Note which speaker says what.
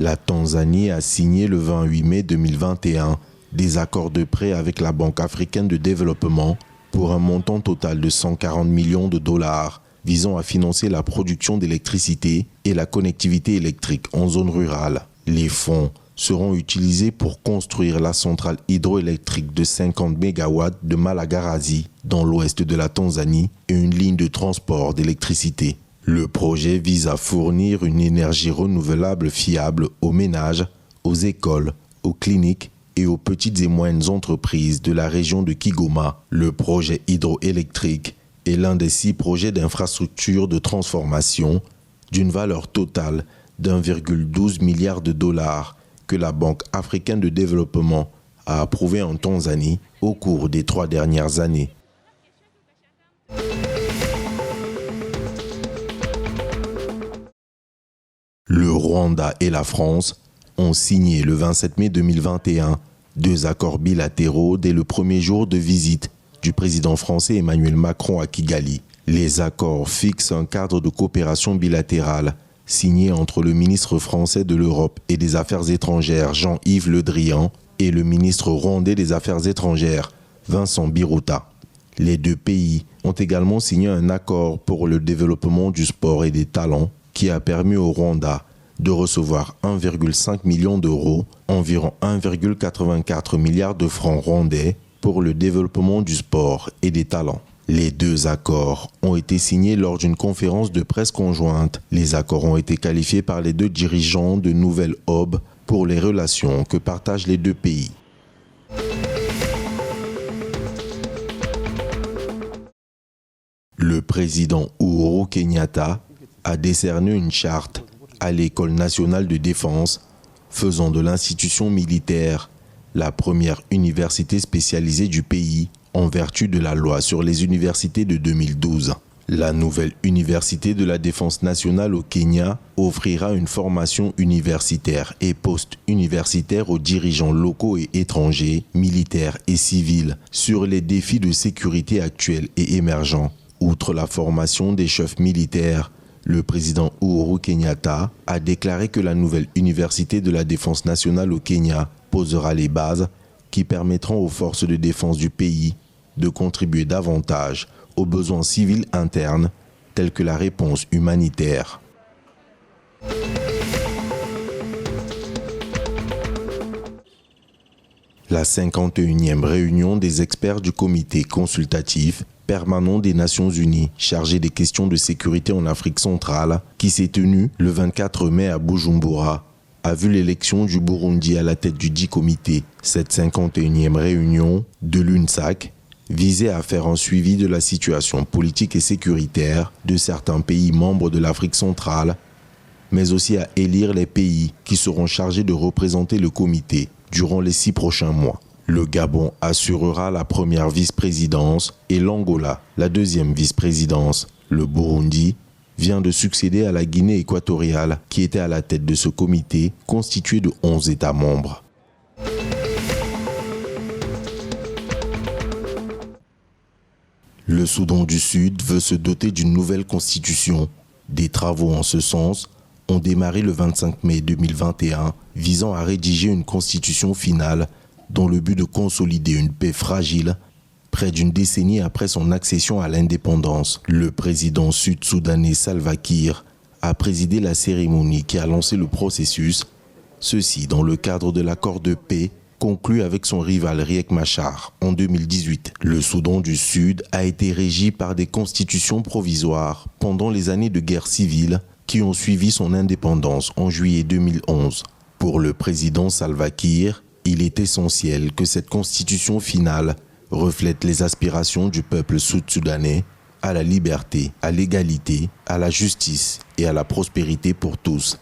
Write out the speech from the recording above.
Speaker 1: La Tanzanie a signé le 28 mai 2021 des accords de prêt avec la Banque africaine de développement pour un montant total de 140 millions de dollars visant à financer la production d'électricité et la connectivité électrique en zone rurale. Les fonds seront utilisés pour construire la centrale hydroélectrique de 50 MW de Malagarasi dans l'ouest de la Tanzanie et une ligne de transport d'électricité. Le projet vise à fournir une énergie renouvelable fiable aux ménages, aux écoles, aux cliniques et aux petites et moyennes entreprises de la région de Kigoma. Le projet hydroélectrique est l'un des 6 projets d'infrastructure de transformation d'une valeur totale d'1,12 milliard de dollars que la Banque africaine de développement a approuvé en Tanzanie au cours des 3 dernières années. Le Rwanda et la France ont signé le 27 mai 2021 2 accords bilatéraux dès le premier jour de visite du président français Emmanuel Macron à Kigali. Les accords fixent un cadre de coopération bilatérale signé entre le ministre français de l'Europe et des Affaires étrangères Jean-Yves Le Drian et le ministre rwandais des Affaires étrangères Vincent Biruta. Les 2 pays ont également signé un accord pour le développement du sport et des talents qui a permis au Rwanda de recevoir 1,5 million d'euros, environ 1,84 milliard de francs rwandais, pour le développement du sport et des talents. Les 2 accords ont été signés lors d'une conférence de presse conjointe. Les accords ont été qualifiés par les 2 dirigeants de nouvelle aube pour les relations que partagent les 2 pays. Le président Uhuru Kenyatta a décerné une charte à l'École nationale de défense, faisant de l'institution militaire la première université spécialisée du pays en vertu de la loi sur les universités de 2012. La nouvelle université de la défense nationale au Kenya offrira une formation universitaire et post-universitaire aux dirigeants locaux et étrangers, militaires et civils, sur les défis de sécurité actuels et émergents. Outre la formation des chefs militaires, le président Uhuru Kenyatta a déclaré que la nouvelle université de la défense nationale au Kenya posera les bases qui permettront aux forces de défense du pays de contribuer davantage aux besoins civils internes tels que la réponse humanitaire. La 51e réunion des experts du comité consultatif permanent des Nations Unies chargé des questions de sécurité en Afrique centrale, qui s'est tenue le 24 mai à Bujumbura, a vu l'élection du Burundi à la tête du dit comité. Cette 51e réunion de l'UNSAC visait à faire un suivi de la situation politique et sécuritaire de certains pays membres de l'Afrique centrale, mais aussi à élire les pays qui seront chargés de représenter le comité durant les 6 prochains mois. Le Gabon assurera la première vice-présidence et l'Angola la deuxième vice-présidence. Le Burundi vient de succéder à la Guinée équatoriale qui était à la tête de ce comité constitué de 11 États membres. Le Soudan du Sud veut se doter d'une nouvelle constitution. Des travaux en ce sens ont démarré le 25 mai 2021 visant à rédiger une constitution finale dans le but de consolider une paix fragile près d'une décennie après son accession à l'indépendance. Le président sud-soudanais Salva Kiir a présidé la cérémonie qui a lancé le processus, ceci dans le cadre de l'accord de paix conclu avec son rival Riek Machar en 2018. Le Soudan du Sud a été régi par des constitutions provisoires pendant les années de guerre civile qui ont suivi son indépendance en juillet 2011. Pour le président Salva Kiir, il est essentiel que cette constitution finale reflète les aspirations du peuple sud-soudanais à la liberté, à l'égalité, à la justice et à la prospérité pour tous.